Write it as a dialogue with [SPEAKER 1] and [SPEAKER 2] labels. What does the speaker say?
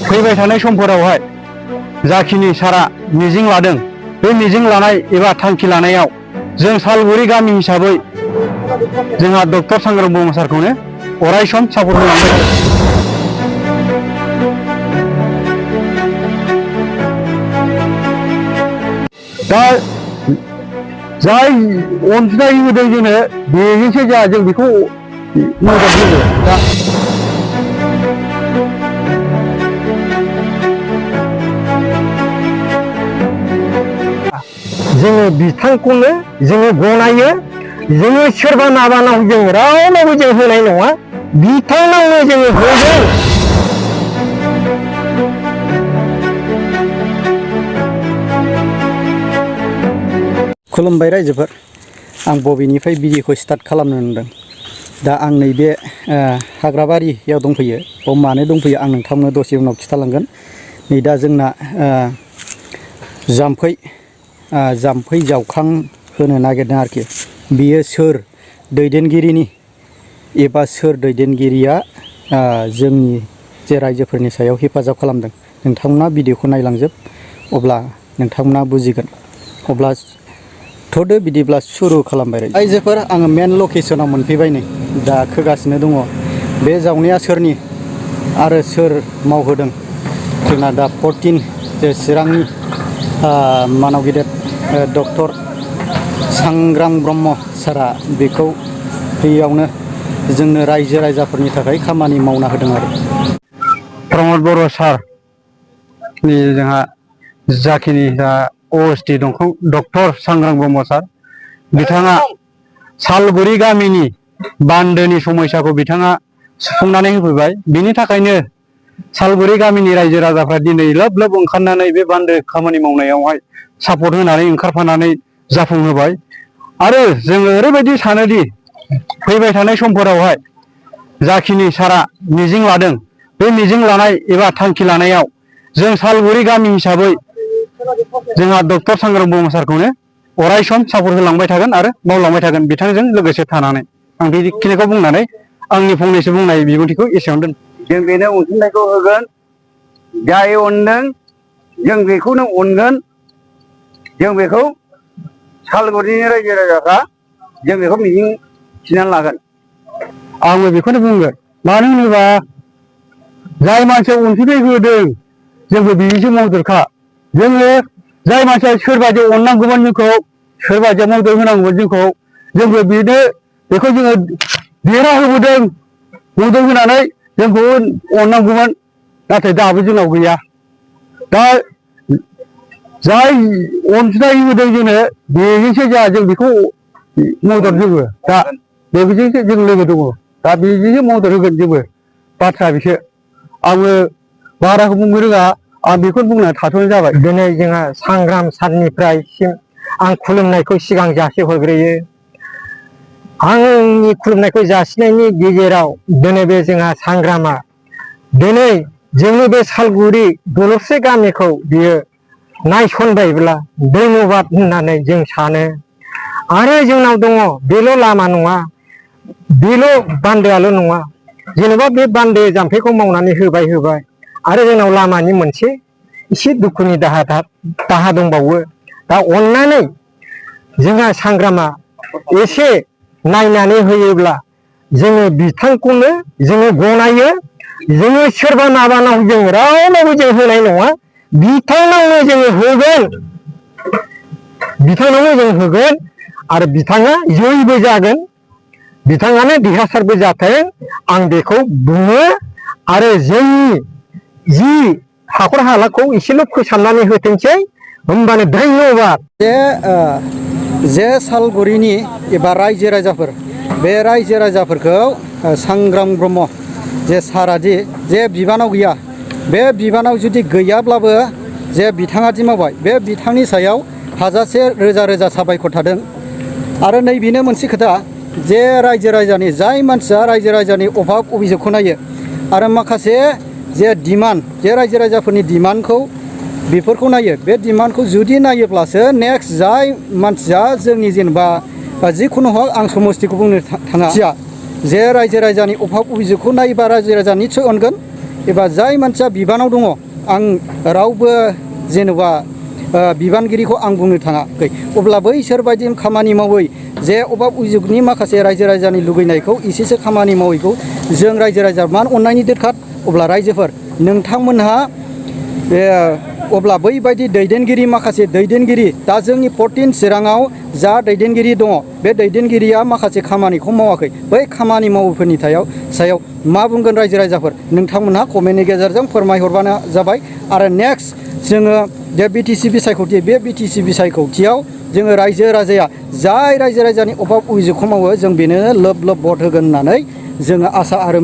[SPEAKER 1] फैबाय थानाय समफोरावहाय जाखिनि सारा मिजिं लादों बे मिजिं लानाय एबा थांखि लानायाव जों सालगुरि गामि हिसाबै जोंहा डक्टर सांग्रां ब्रह्म सारखौनो अराय सम सापर्ट होलांबाय थागोन। दा जाय अनसुंथाइ होदों जोंनो बेजोंसो जों बेखौ मदद होयो। दा जोङो बिथांखौनो जोङो गनायो, जोङो सोरबा नाबानाव जों रावनावबो जों होनाय नङा, बिथांनावनो जोङो होगोन।
[SPEAKER 2] खुलुमबाय रायजोफोर, आं बबेनिफ्राय भिडिअखौ स्टार्ट खालामनो होनदों। दा आं नैबे हाग्राबारियाव दंफैयो। मानो दंफैयो आं नोंथांनो दसे उनाव खिथालांगोन। नै दा जोंना जाम्फै जावखां होनो नागिरदों आरोखि। बियो सोर दैदेनगिरिनि एबा सोर दैदेनगिरिया जोंनि जे रायजोफोरनि सायाव हेफाजाब खालामदों, नोंथांमोना भिडिअखौ नायलांजोब, अब्ला नोंथांमोना बुजिगोन। अब्ला थ'दो बिदिब्ला सुरु खालामबाय रायजोफोर। आङो मेन लकेसनाव मोनफैबाय। नै दा खोगासिनो दङ। बे जावनाया सोरनि आरो सोर मावहोदों? जोंना दा 14 जे चिरांनि मानाव गेदेर डक्टर सांग्रां ब्रह्म सारा बेखौ बेयावनो जोंनो रायजो राजाफोरनि थाखाय खामानि मावना होदों आरो।
[SPEAKER 1] प्रमद बर' सारनि जोंहा जाखिनि अस्थि दंखं डक्टर सांग्रां ब्रह्म सार, बिथाङा सालगुरि गामिनि बान्दोनि समस्याखौ बिथाङा सुफुंनानै होफैबाय। बिनि थाखायनो सालगुरि गामिनि रायजो राजाफ्रा दिनै लोब लोब ओंखारनानै बे बान्दो खामानि मावनायावहाय सापर्ट होनानै ओंखारफानानै जाफुंहोबाय। आरो जोङो ओरैबायदि सानोदि फैबाय थानाय समफोरावहाय जाखिनि सारा मिजिं लादों बे मिजिं लानाय एबा थांखि लानायाव जों सालगुरि गामि हिसाबै जोंहा डक्टर सांग्रां ब्रह्म सारखौनो अराय सम सापर्ट होलांबाय थागोन आरो मावलांबाय थागोन बिथांजों लोगोसे थानानै। आं बेखिनिखौ बुंनानै आंनि फंनैसो बुंनाय बिबुंथिखौ एसेयावनो दोन।
[SPEAKER 3] जों बेनो अनसुंथाइखौ होगोन। जाय अनदों जों बेखौनो अनगोन। जों बेखौ सालगुरिनि रायजो राजाफ्रा जों बेखौ मिजिं थिनानै लागोन।
[SPEAKER 1] आंबो बेखौनो बुंगोन। मानो होनोबा जाय मानसिया अनसुंथाइ होदों जोंबो बेनिसो मददखा। जोङो जाय मानसिया सोरबायदि अननांगौमोन जोंखौ, सोरबायदिया मदद होनांगौमोन जोंखौ, जोंबो बेखौ जोङो देरहा होबोदों। मदद होनानै जोंखौ अननांगौमोन, नाथाय दाबो जोंनाव गैया। दा जाय अनसुंथाइ होदों जोंनो बेजोंसो जों बेखौ मदद होयो। दा बेजोंसो जों लोगो दङ। दा बेजोंसो मदद होगोन जोंबो। बाथ्रा बिसो। आङो बाराखौ बुंनो रोङा, आं बेखौनो बुंनानै थाथ'नाय जाबाय।
[SPEAKER 4] दिनै जोंहा सांग्रां सारनिफ्रायसिम आं खुलुमनायखौ सिगां जासिहरग्रोयो। आंनि खुलुमनायखौ जासिनायनि गेजेराव दिनै बे जोंहा सांग्रामा दिनै जोंनि बे सालगुरि दलरसे गामिखौ बियो नायसनबायब्ला धन्यबाद होननानै जों सानो। आरो जोंनाव दङ बेल' लामा नङा, बेल' बान्दोआल' नङा। जेनेबा बे बान्दो जाम्फैखौ मावनानै होबाय आरो जोंनाव लामानि मोनसे एसे दुखुनि दाहा दंबावो। दा अननानै जोंहा सांग्रामा एसे नायनानै होयोब्ला जोङो बिथांखौनो जोङो गनायो, जोङो सोरबा नाबानाव जों रावनावबो जों होनाय नङा, बिथांनावनो जोङो होगोन। बिथांनावनो जों होगोन आरो बिथाङा जयबो जागोन, बिथाङानो देरहासारबो जाथों, आं बेखौ बुङो। आरो जोंनि जि हाखर हालाखौ एसेल' फोसाबनानै होथोंसै, होमबानो धन्यबाद।
[SPEAKER 2] जे सालगुरिनि एबा रायजो राजाफोर, बे रायजो राजाफोरखौ सांग्रां ब्रह्म जे सारादि जे बिबानाव गैया, बे बिबानाव जुदि गैयाब्लाबो जे बिथाङा दि मावबाय, बे बिथांनि सायाव हाजासे रोजा रोजा साबायखर थादों। आरो नैबेनो मोनसे खोथा, जे रायजो राजानि जाय मानसिया रायजो राजानि अभाब अभिजोगखौ नायो आरो माखासे जे डिमान्ड, जे रायजो राजाफोरनि डिमान्डखौ बेफोरखौ नायो, बे डिमान्डखौ जुदि नायोब्लासो नेक्स्ट जाय मानसिया जोंनि जेनेबा जिखुनु हक आं समस्थिखौ बुंनो थाङा, जे रायजो राजानि अभाब अभिजोगखौ नायोबा रायजो राजा निस्सय अनगोन। एबा जाय मानसिया बिबानाव दङ आं रावबो जेनेबा बिबानगिरिखौ आं बुंनो थाङाखै अब्ला बैसोर बायदि खामानि मावै जे अभाब उजुगनि माखासे रायजो राजानि लुगैनायखौ एसेसो खामानि मावैखौ जों रायजो राजा मान अननायनि दोरखार अब्ला रायजोफोर नोंथांमोनहा अब्ला बैबायदि दैदेनगिरि माखासे दैदेनगिरि दा जोंनि 14 चिराङाव जा दैदेनगिरि दङ बे दैदेनगिरिया माखासे खामानिखौ मावाखै बै खामानि मावैफोरनि सायाव मा बुंगोन रायजो राजाफोर नोंथांमोनहा कमेन्टनि गेजेरजों फोरमायहरबानो जाबाय आरो नेक्स्ट जोङो बे BTC बिसायख'थि बे BTC बिसायख'थियाव जोङो रायजो राजाया जाय रायजो राजानि अभाब उजुगखौ मावो जों बेनो लोब लोब भट होगोन होननानै जोङो आसा आरो